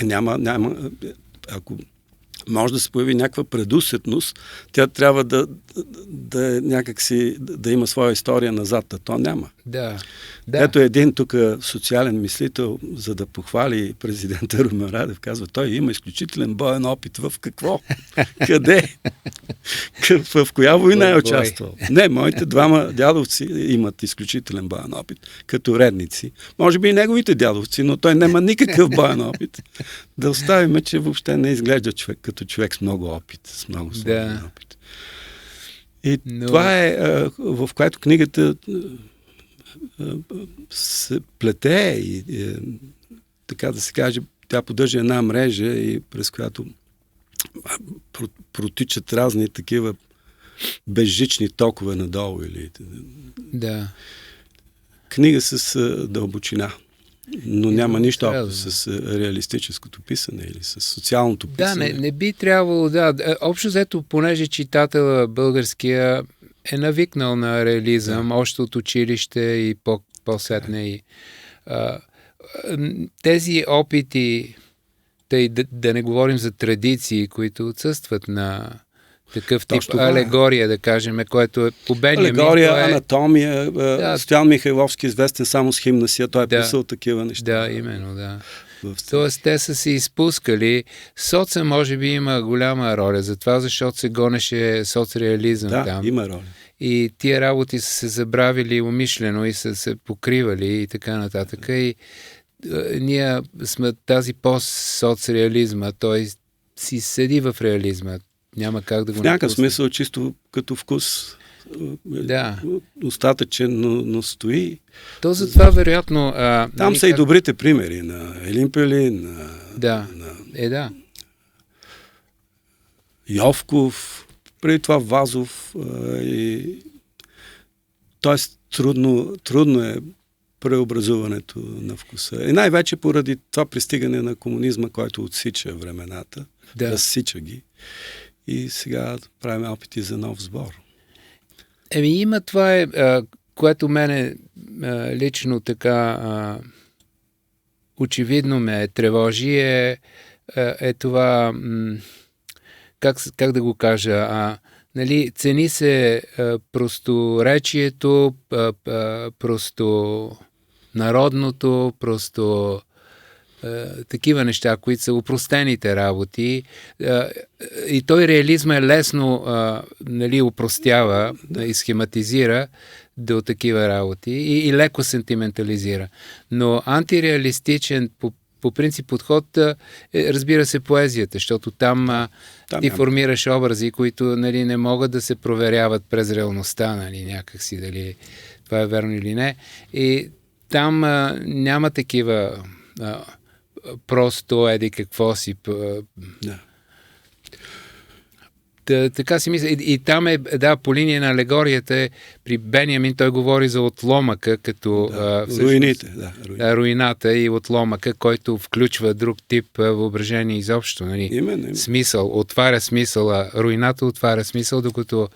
Няма. Ако може да се появи някаква предусетност, тя трябва да някакси да има своя история назад, а то няма. Ето един тук социален мислител, за да похвали президента Румен Радев, казва, той има изключителен боен опит в какво? Къде? В коя война е участвал? Не, моите двама дядовци имат изключителен боен опит, като редници. Може би и неговите дядовци, но той няма никакъв боен опит. Да оставим, че въобще не изглежда човек като човек с много опит, с много сложен опит. И това е, в което книгата се плете и така да се каже, тя поддържа една мрежа и през която протичат разни такива безжични токове надолу. Книга с дълбочина. Но няма нищо общо с реалистическото писане или с социалното писане. Не би трябвало, общо взето, понеже читателя българския е навикнал на реализъм, още от училище и по-сетне. Тези опити, да не говорим за традиции, които отсъстват на такъв тип алегория, да кажем, което е по Бенямин. Алегория, анатомия. Стоян Михайловски, известен само с химна си, той е писал такива неща. Именно. Тоест, те са се изпускали. Соца може би има голяма роля за това, защото се гонеше соцреализъм там. Има роля. И тия работи са се забравили умишлено и са се покривали и така нататък. И ние сме тази пост-соцреализма, той си седи в реализма. Няма как да го в някакъв смисъл, чисто като вкус. Остатъчен, но стои. То за това вероятно... Там са и добрите примери на Елин Пелин, на Йовков, преди това Вазов. Тоест трудно е преобразуването на вкуса. И най-вече поради това пристигане на комунизма, който отсича времената, разсича ги. И сега правим опити за нов сбор. Има това което мене лично така очевидно ме тревожи, е това, как да го кажа, нали, цени се просторечието, просто народното, просто такива неща, които са упростените работи. И той реализма е лесно нали, упростява и схематизира до такива работи и леко сентиментализира. Но антиреалистичен по принцип подход разбира се поезията, защото там ти формираш образи, които нали, не могат да се проверяват през реалността, нали, някакси дали това е верно или не. И там няма такива просто какво си. Така си мисля. И там по линия на алегорията при Бениамин той говори за отломъка, като руините, руината и отломъка, който включва друг тип въображение изобщо. Нали? Именно. Смисъл, отваря смисъла. Руината отваря смисъл, докато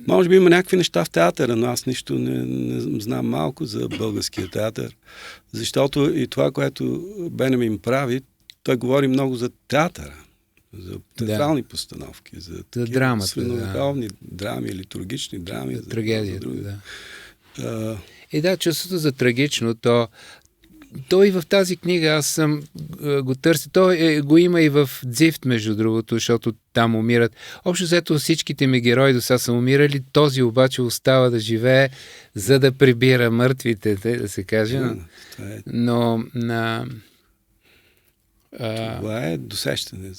може би има някакви неща в театъра, но аз нищо не знам малко за българския театър, защото и това, което Бениамин прави, той говори много за театъра, за театрални постановки, за драмата, средновековни драми, литургични драми. За трагедията, чувството за трагично, той и в тази книга аз съм го търся. Той го има и в Дзифт, между другото, защото там умират. Общо взето всичките ми герои до сега са умирали, този обаче остава да живее, за да прибира мъртвите, да се каже. Но това е досещане.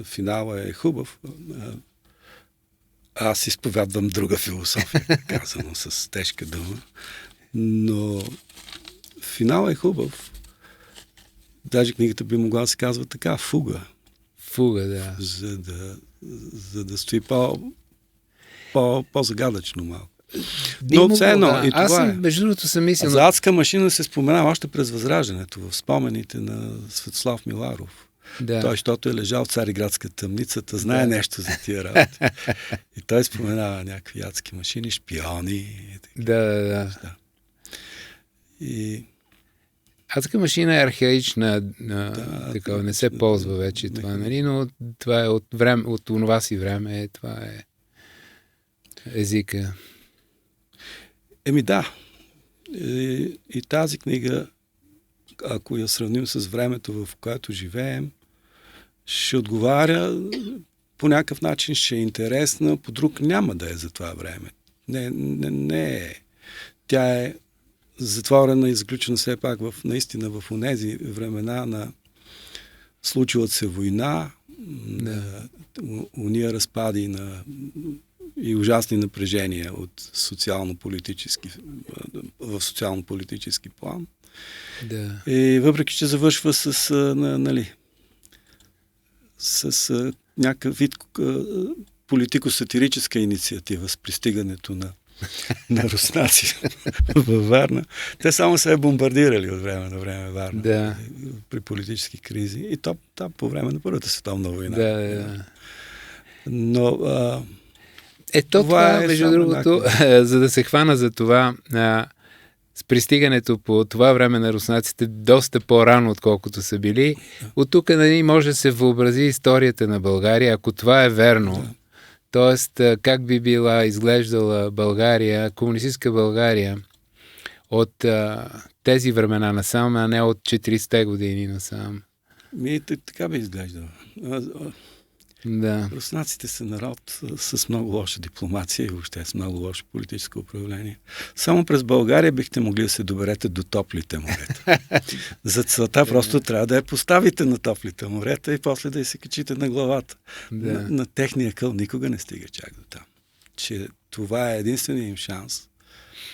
Финала е хубав. Аз изповядвам друга философия, казано с тежка дума. Но финал е хубав. Даже книгата би могла да се казва така, фуга. Фуга, да. За да стои по-загадъчно малко. Но все едно, и това е. Между другото съм мислил... За адска машина се споменава още през Възраждането, в спомените на Светослав Миларов. Да. Той, защото е лежал в Цариградска тъмницата, знае нещо за тия работи. И той споменава някакви адски машини, шпиони. Да. И адска машина е архаична, такова, не се ползва вече това, нали? Но това е от това си време, това е езика. Да. И тази книга, ако я сравним с времето, в което живеем, ще отговаря по някакъв начин, ще е интересна, по друг няма да е за това време. Не е. Тя е затворена и заключена все пак наистина в онези времена на случилата се война, уния разпади и ужасни напрежения в социално-политически план. Да. И въпреки, че завършва с някакъв вид политико-сатирическа инициатива с пристигането на руснаци във Варна. Те само се бомбардирали от време на време Варна при политически кризи. И то по време на Първата световна война. Да. Но това между другото, за да се хвана за това, с пристигането по това време на руснаците доста по-рано, отколкото са били, от тук може да се въобрази историята на България, ако това е верно. Да. Тоест, как би била изглеждала България, комунистическа България, от тези времена насам, а не от 40-те години насам. Така би изглеждала. Да. Руснаците са народ с много лоша дипломация и въобще с много лошо политическо управление. Само през България бихте могли да се доберете до топлите морета. За целта просто трябва да я поставите на топлите морета и после да я се качите на главата. На техния къл никога не стига чак до там. Че това е единственият им шанс.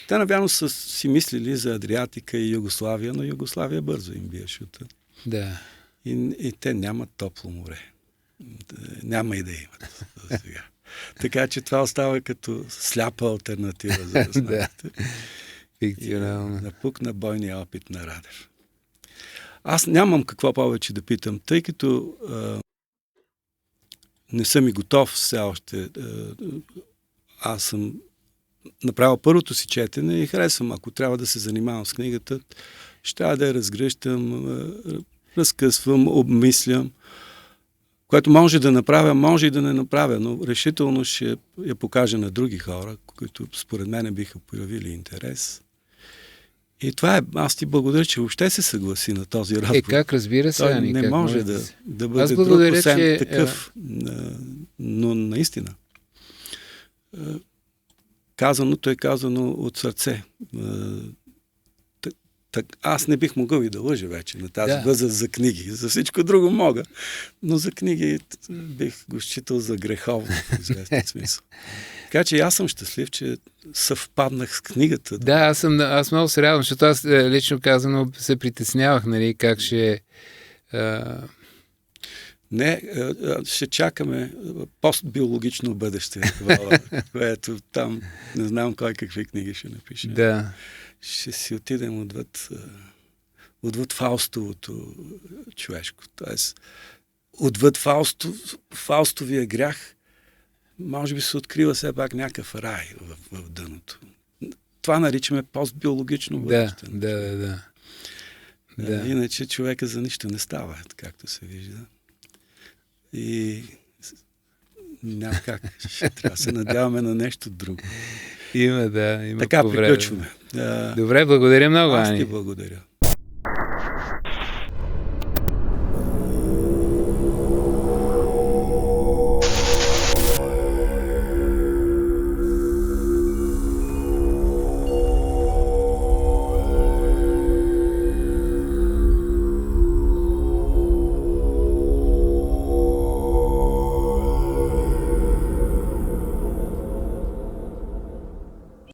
Те навярно са си мислили за Адриатика и Югославия, но Югославия бързо им бие шута. Да. И те нямат топло море. Няма и да имат сега. Така че това остава като сляпа алтернатива за руснаците. Фикционално. Напукна бойния опит на Радев. Аз нямам какво повече да питам, тъй като не съм и готов все още. Аз съм направил първото си четене и харесвам. Ако трябва да се занимавам с книгата, ще трябва да я разгръщам, разкъсвам, обмислям. Което може да направя, може и да не направя, но решително ще я покажа на други хора, които според мен биха проявили интерес. И това е, аз ти благодаря, че въобще се съгласи на този разговор. Как, разбира се, Ани, не може да бъде друг, освен такъв. Но наистина, казаното е казано от сърце. Аз не бих могъл и да лъжа вече на тази възраст за книги. За всичко друго мога. Но за книги бих го считал за греховно в известен смисъл. Така че аз съм щастлив, че съвпаднах с книгата. Да, аз много се радвам, защото аз лично казано се притеснявах, нали, как ще... Не, ще чакаме постбиологично бъдеще, което там не знам кой какви книги ще напише. Да. Ще си отидем отвъд Фаустовото човешко. Тоест, отвъд Фаустовия грях, може би се открива все пак някакъв рай в дъното. Това наричаме постбиологично бъдеще. Да. Иначе човека за нищо не става, както се вижда. И няма как. Ще трябва да се надяваме на нещо друго. Има така приключваме. Добре, благодаря много, Аз Ани. ти благодаря.